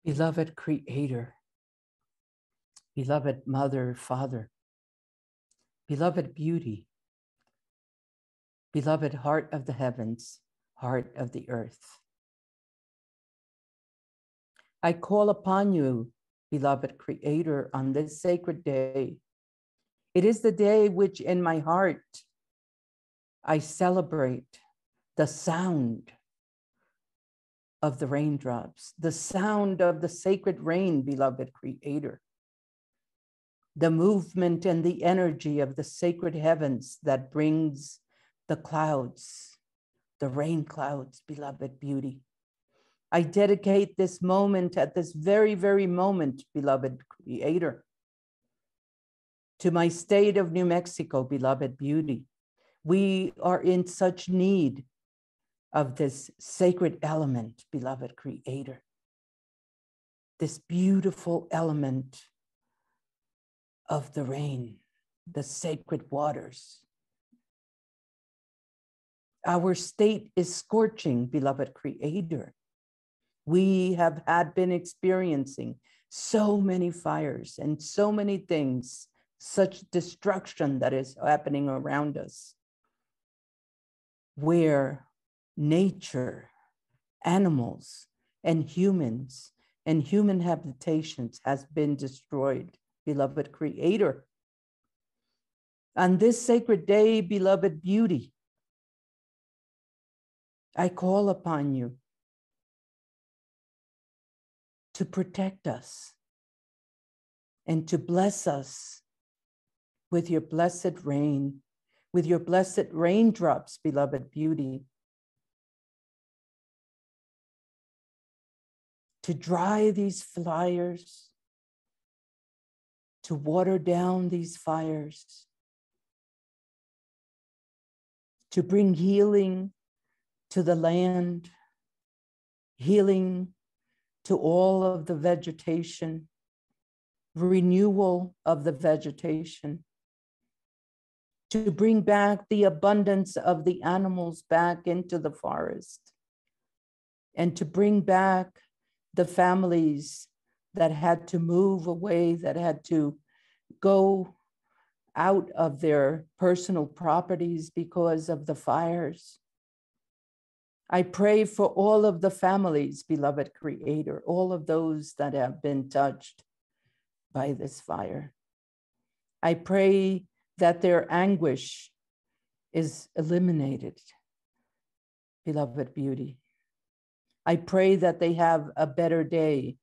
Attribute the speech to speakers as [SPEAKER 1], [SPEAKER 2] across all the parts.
[SPEAKER 1] Beloved Creator, beloved Mother, Father, beloved Beauty, beloved Heart of the heavens, Heart of the earth. I call upon you, beloved Creator, on this sacred day. It is the day which in my heart I celebrate the sound of the raindrops, the sound of the sacred rain, beloved Creator, the movement and the energy of the sacred heavens that brings the clouds, the rain clouds, beloved Beauty. I dedicate this moment at this very, very moment, beloved Creator, to my state of New Mexico, beloved Beauty. We are in such need of this sacred element, beloved Creator. This beautiful element of the rain, the sacred waters. Our state is scorching, beloved Creator. We have been experiencing so many fires and so many things, such destruction that is happening around us, where nature, animals, and humans and human habitations has been destroyed, beloved Creator. On this sacred day, beloved Beauty, I call upon you to protect us and to bless us with your blessed rain, with your blessed raindrops, beloved Beauty, to dry these fires, to water down these fires, to bring healing to the land, healing to all of the vegetation, renewal of the vegetation, to bring back the abundance of the animals back into the forest, and to bring back the families that had to move away, that had to go out of their personal properties because of the fires. I pray for all of the families, beloved Creator, all of those that have been touched by this fire. I pray that their anguish is eliminated, beloved Beauty. I pray that they have a better day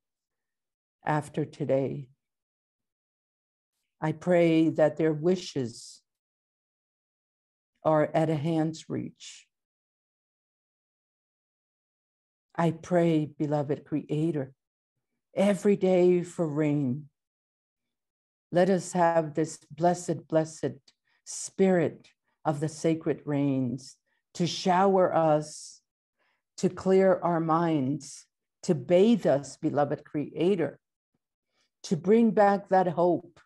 [SPEAKER 1] after today. I pray that their wishes are at a hand's reach. I pray, beloved Creator, every day for rain. Let us have this blessed, blessed spirit of the sacred rains to shower us, to clear our minds, to bathe us, beloved Creator, to bring back that hope,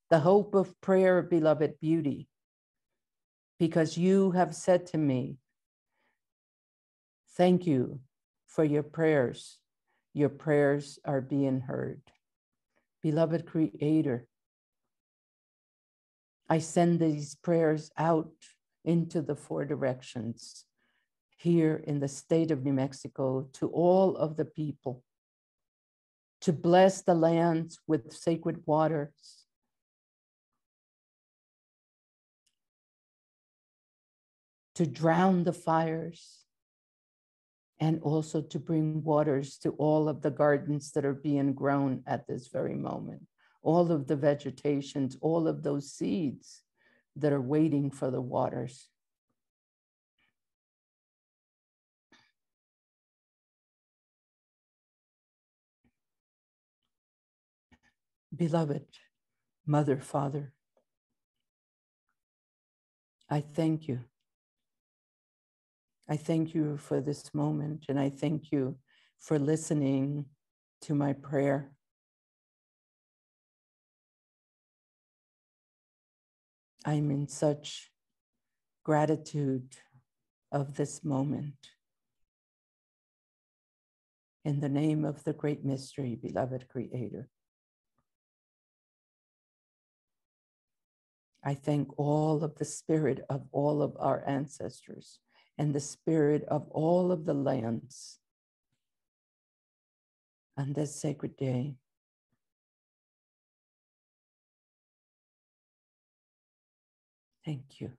[SPEAKER 1] the hope of prayer, beloved Beauty, because you have said to me, thank you for your prayers. Your prayers are being heard. Beloved Creator, I send these prayers out into the four directions here in the state of New Mexico to all of the people, to bless the lands with sacred waters, to drown the fires, and also to bring waters to all of the gardens that are being grown at this very moment, all of the vegetations, all of those seeds that are waiting for the waters. Beloved Mother, Father, I thank you. I thank you for this moment, and I thank you for listening to my prayer. I'm in such gratitude of this moment. In the name of the great mystery, beloved Creator, I thank all of the spirit of all of our ancestors and the spirit of all of the lands on this sacred day. Thank you.